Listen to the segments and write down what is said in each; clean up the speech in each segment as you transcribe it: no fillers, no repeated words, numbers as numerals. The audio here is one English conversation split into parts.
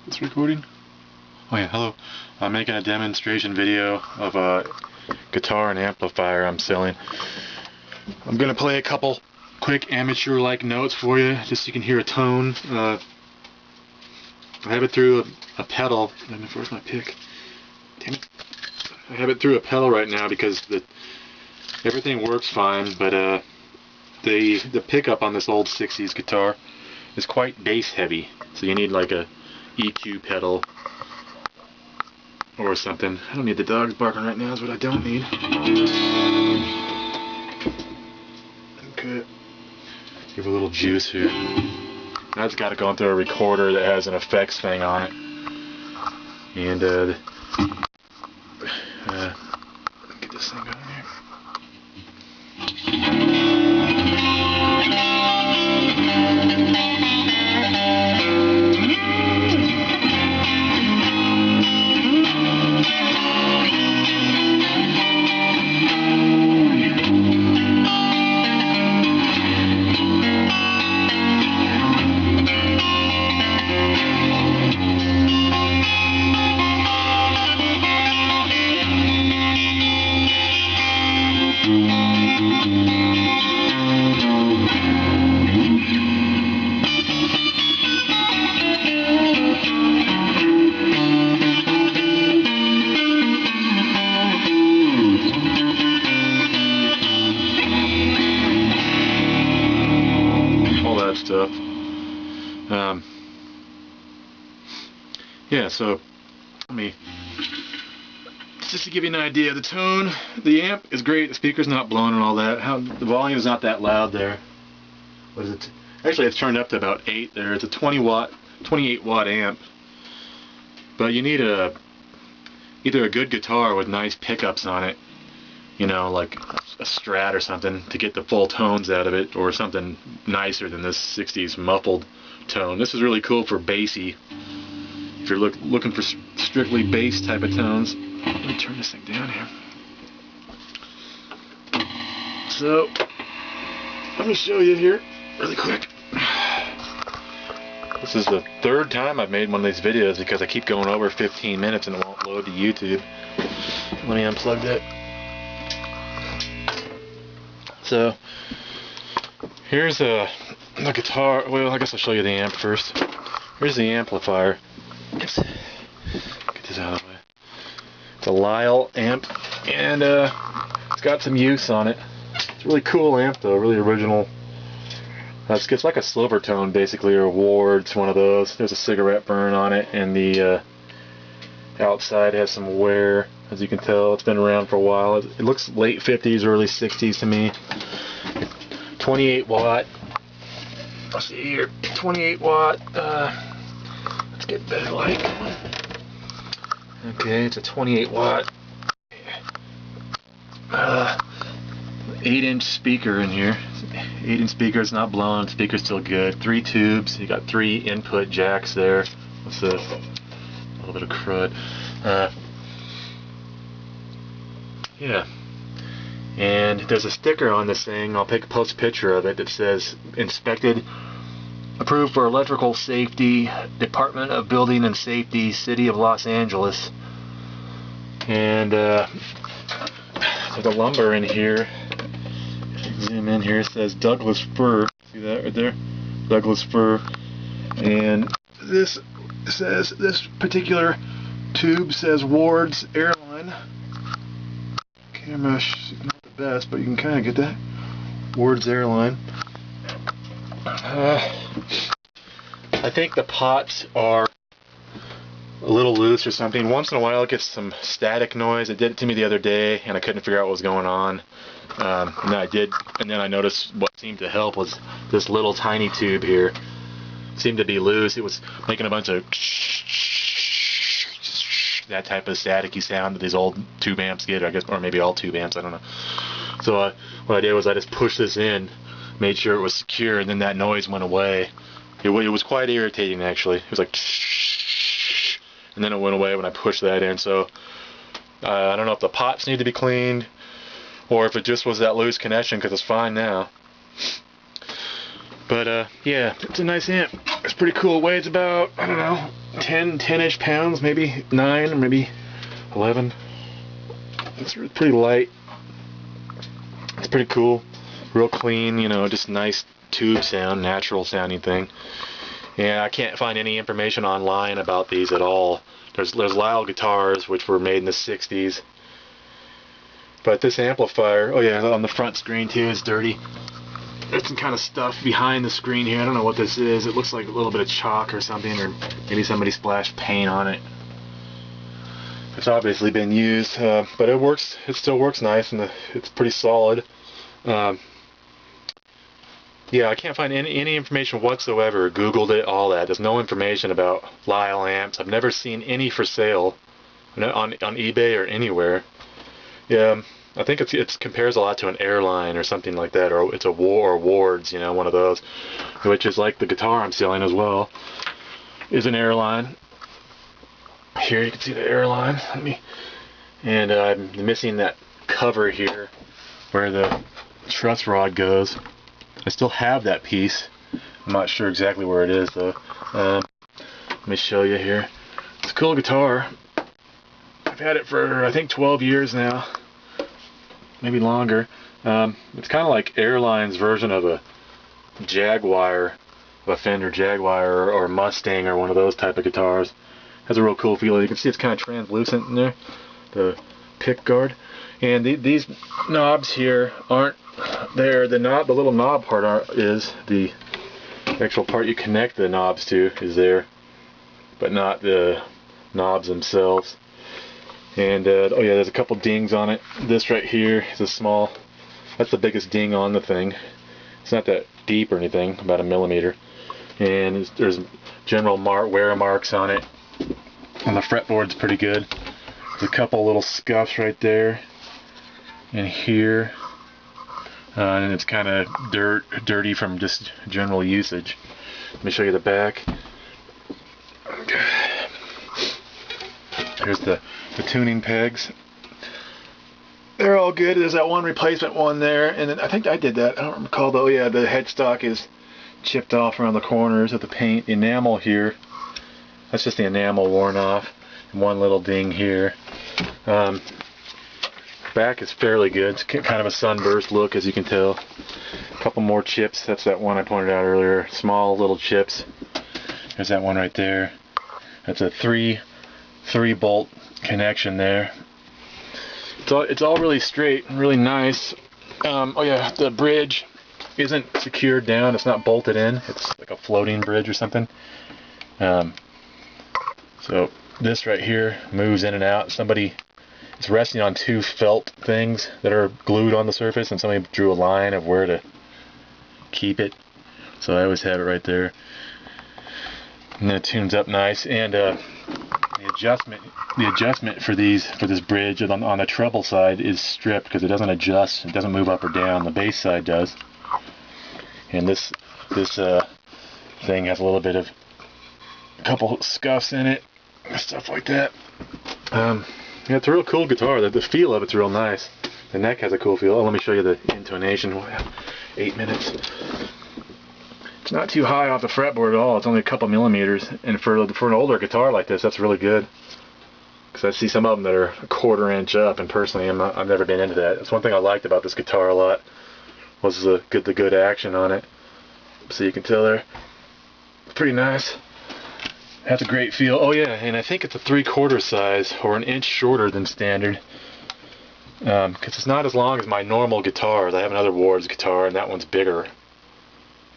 It's recording? Oh yeah, hello. I'm making a demonstration video of a guitar and amplifier I'm selling. I'm gonna play a couple quick amateur-like notes for you, just so you can hear a tone. I have it through a pedal. Where's my pick? Damn it. I have it through a pedal right now because everything works fine, but the pickup on this old 60s guitar is quite bass heavy, so you need like a EQ pedal or something. I don't need the dogs barking right now, is what I don't need. Okay. Give a little juice here. That's got to go into a recorder that has an effects thing on it. And get this thing going here. Stuff. Yeah, so just to give you an idea of the tone, the amp is great, the speaker's not blown and all that. The volume is not that loud there. What is it? Actually, it's turned up to about 8 there. It's a 28 watt amp. But you need either a good guitar with nice pickups on it, you know, like a Strat or something, to get the full tones out of it, or something nicer than this 60s muffled tone. This is really cool for bassy. If you're looking for strictly bass type of tones. Let me turn this thing down here. So, let me show you here really quick. This is the third time I've made one of these videos because I keep going over 15 minutes and it won't load to YouTube. Let me unplug that. So, here's the guitar. Well, I guess I'll show you the amp first. Here's the amplifier. Oops. Get this out of the way. It's a LYLE amp, and it's got some use on it. It's a really cool amp, though. Really original. It's like a silver tone, basically, or Ward's, one of those. There's a cigarette burn on it, and the outside has some wear. As you can tell, it's been around for a while. It looks late 50s, early 60s to me. 28 watt. Let's see here. 28 watt. Let's get better light. Okay, it's a 28 watt. 8-inch speaker in here. 8-inch speaker. It's not blown. The speaker's still good. 3 tubes. You got 3 input jacks there. What's this? A little bit of crud. Yeah, and there's a sticker on this thing. I'll post a picture of it that says inspected, approved for electrical safety, Department of Building and Safety, City of Los Angeles. And there's a lumber in here. Zoom in here. It says Douglas fir. See that right there? Douglas fir. And this particular tube says Ward's Airline. Camera's not the best, but you can kind of get that. Ward's Airline. I think the pots are a little loose or something. Once in a while it gets some static noise. It did it to me the other day, and I couldn't figure out what was going on. And then I noticed what seemed to help was this little tiny tube here. It seemed to be loose. It was making a bunch of that type of staticky sound that these old tube amps get, I guess, or maybe all tube amps, I don't know. So what I did was I just pushed this in, made sure it was secure, and then that noise went away. It was quite irritating, actually. It was like, and then it went away when I pushed that in. So I don't know if the pots need to be cleaned, or if it just was that loose connection, because it's fine now. But yeah, it's a nice amp. It's pretty cool. It weighs about, I don't know, 10-ish pounds, maybe 9, maybe 11. It's pretty light. It's pretty cool, real clean, you know, just nice tube sound, natural sounding thing. And I can't find any information online about these at all. There's LYLE guitars which were made in the 60s. But this amplifier, oh yeah, on the front screen too, is dirty. There's some kind of stuff behind the screen here. I don't know what this is. It looks like a little bit of chalk or something, or maybe somebody splashed paint on it. It's obviously been used, but it works. It still works nice, and it's pretty solid. Yeah, I can't find any information whatsoever. Googled it, all that. There's no information about LYLE amps. I've never seen any for sale on eBay or anywhere. Yeah, I think it compares a lot to an Airline or something like that, or it's a Wards, you know, one of those, which is like the guitar I'm selling as well. Is an Airline. Here you can see the Airline. And I'm missing that cover here where the truss rod goes. I still have that piece. I'm not sure exactly where it is though. Let me show you here. It's a cool guitar. I've had it for I think 12 years now, maybe longer. It's kind of like Airline's version of a Jaguar, a Fender Jaguar or Mustang or one of those type of guitars. Has a real cool feel. You can see it's kind of translucent in there, the pick guard. And these knobs here aren't there. The little knob part is the actual part you connect the knobs to is there, but not the knobs themselves. And oh yeah, there's a couple dings on it. This right here is a small. That's the biggest ding on the thing. It's not that deep or anything, about 1 millimeter. And there's general wear marks on it. And the fretboard's pretty good. There's a couple little scuffs right there and here, and it's kind of dirty from just general usage. Let me show you the back. Here's the tuning pegs. They're all good. There's that one replacement one there, and then I think I did that. I don't recall though. Yeah, the headstock is chipped off around the corners of the paint. Enamel here. That's just the enamel worn off. And one little ding here. Back is fairly good. It's kind of a sunburst look, as you can tell. A couple more chips. That's that one I pointed out earlier. Small little chips. There's that one right there. That's a three bolt connection there. It's all really straight and really nice. Oh yeah, the bridge isn't secured down. It's not bolted in. It's like a floating bridge or something. So this right here moves in and out. It's resting on 2 felt things that are glued on the surface, and somebody drew a line of where to keep it. So I always have it right there. And then it tunes up nice. And the adjustment for this bridge on the treble side is stripped because it doesn't adjust. It doesn't move up or down. The bass side does. And this thing has a little bit of a couple scuffs in it, stuff like that. Yeah, it's a real cool guitar. The feel of it's real nice. The neck has a cool feel. Oh, let me show you the intonation. 8 minutes. It's not too high off the fretboard at all. It's only a couple millimeters, and for an older guitar like this, that's really good. Because I see some of them that are 1/4 inch up, and personally, I've never been into that. That's one thing I liked about this guitar a lot. Was the good action on it. So you can tell there. It's pretty nice. Has a great feel. Oh yeah, and I think it's a 3/4 size, or an inch shorter than standard. Because it's not as long as my normal guitars. I have another Wards guitar, and that one's bigger.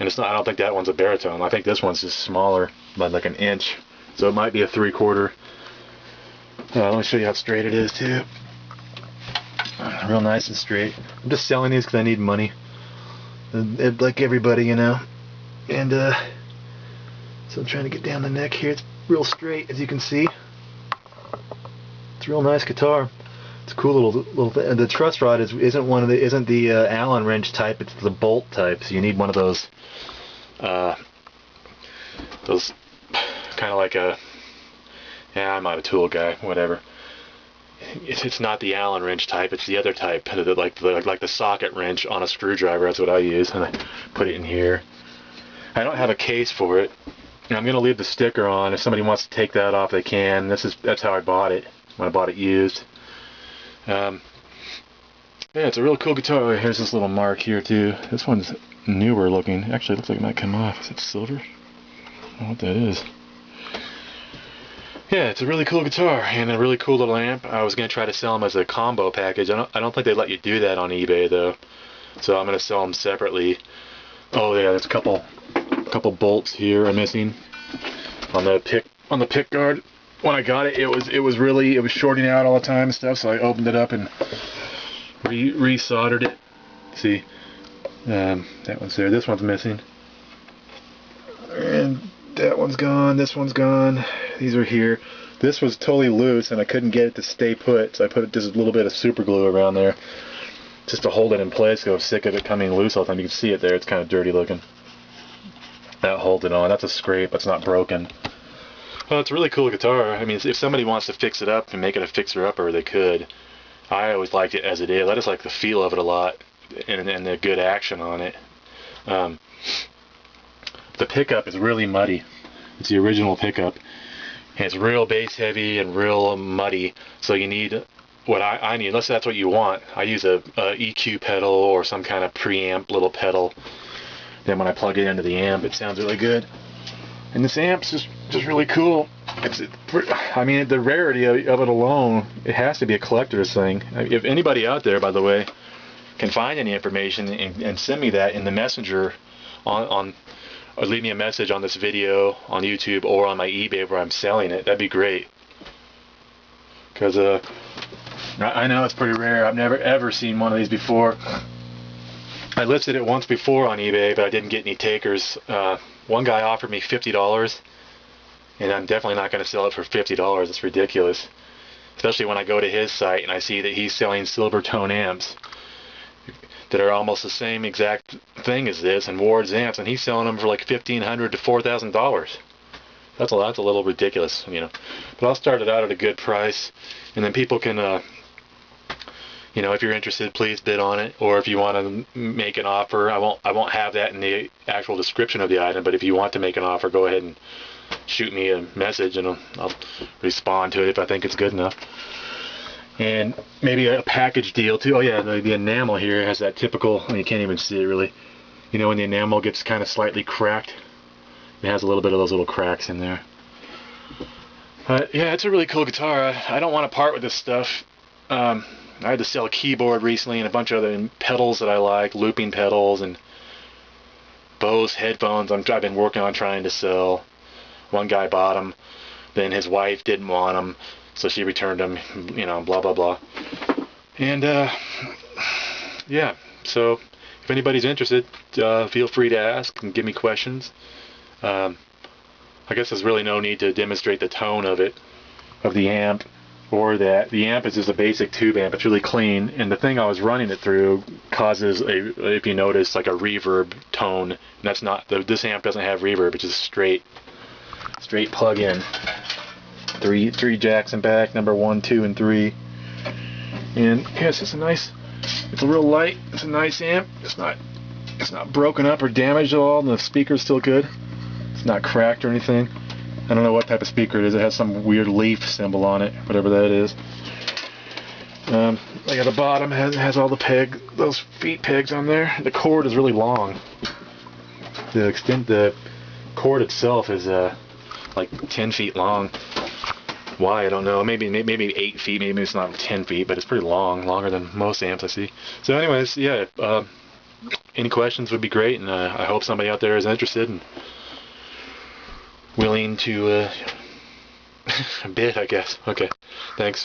And it's not. I don't think that one's a baritone. I think this one's just smaller, by like an inch. So it might be a 3/4. Let me show you how straight it is too. Real nice and straight. I'm just selling these because I need money, like everybody, you know. And so I'm trying to get down the neck here. It's real straight, as you can see. It's a real nice guitar. It's a cool little thing. The truss rod isn't the Allen wrench type. It's the bolt type. So you need one of those kind of like a. Yeah, I'm not a tool guy. Whatever. It's not the Allen wrench type. It's the other type, like the socket wrench on a screwdriver. That's what I use, and I put it in here. I don't have a case for it. And I'm going to leave the sticker on. If somebody wants to take that off, they can. That's how I bought it, when I bought it used. Yeah, it's a real cool guitar. Here's this little mark here too. This one's newer looking. Actually, it looks like it might come off. Is it silver? I don't know what that is. Yeah, it's a really cool guitar and a really cool little amp. I was going to try to sell them as a combo package. I don't think they let you do that on eBay though. So I'm going to sell them separately. Oh yeah, there's a couple bolts here I'm missing on the pick guard. When I got it, it was shorting out all the time and stuff. So I opened it up and re-soldered it. See, that one's there. This one's missing, and that one's gone. This one's gone. These are here. This was totally loose, and I couldn't get it to stay put, so I put just a little bit of super glue around there just to hold it in place. Because I was sick of it coming loose all the time. You can see it there. It's kind of dirty looking. That holds it on. That's a scrape. It's not broken. Well, it's a really cool guitar. I mean, if somebody wants to fix it up and make it a fixer-upper, they could. I always liked it as it is. I just like the feel of it a lot and the good action on it. The pickup is really muddy. It's the original pickup. And it's real bass heavy and real muddy. So you need what I need, unless that's what you want. I use a EQ pedal or some kind of preamp little pedal. Then when I plug it into the amp, it sounds really good. And this amp's just really cool. I mean, the rarity of it alone, it has to be a collector's thing. If anybody out there, by the way, can find any information and send me that in the messenger or leave me a message on this video on YouTube or on my eBay where I'm selling it, that'd be great. Because I know it's pretty rare. I've never ever seen one of these before. I listed it once before on eBay, but I didn't get any takers. One guy offered me $50, and I'm definitely not going to sell it for $50. It's ridiculous. Especially when I go to his site and I see that he's selling Silvertone amps that are almost the same exact thing as this, and Ward's amps, and he's selling them for like $1,500 to $4,000. That's a little ridiculous, you know. But I'll start it out at a good price, and then people can, you know, if you're interested, please bid on it. Or if you want to make an offer, I won't have that in the actual description of the item. But if you want to make an offer, go ahead and shoot me a message, and I'll respond to it if I think it's good enough. And maybe a package deal too. Oh yeah, the enamel here has that typical. You can't even see it really. You know, when the enamel gets kind of slightly cracked, it has a little bit of those little cracks in there. But yeah, it's a really cool guitar. I don't want to part with this stuff. I had to sell a keyboard recently and a bunch of other pedals that I like, looping pedals and Bose headphones I've been working on trying to sell. One guy bought them, then his wife didn't want them, so she returned them, you know, blah blah blah. And yeah, so if anybody's interested, feel free to ask and give me questions. I guess there's really no need to demonstrate the tone of it, of the amp. Or that the amp is just a basic tube amp. It's really clean, and the thing I was running it through causes if you notice, like a reverb tone. And that's not this amp doesn't have reverb. It's just straight plug-in. Three jacks in back, number 1, 2, and 3. And yeah, it's a real light. It's a nice amp. It's not broken up or damaged at all, and the speaker's still good. It's not cracked or anything. I don't know what type of speaker it is. It has some weird leaf symbol on it, whatever that is. Like at the bottom has all those feet pegs on there. The cord is really long. The cord itself is like 10 feet long. Why, I don't know. Maybe 8 feet. Maybe it's not 10 feet, but it's pretty long, longer than most amps I see. So, anyways, yeah. Any questions would be great, and I hope somebody out there is interested and willing to bid, I guess. Okay, thanks.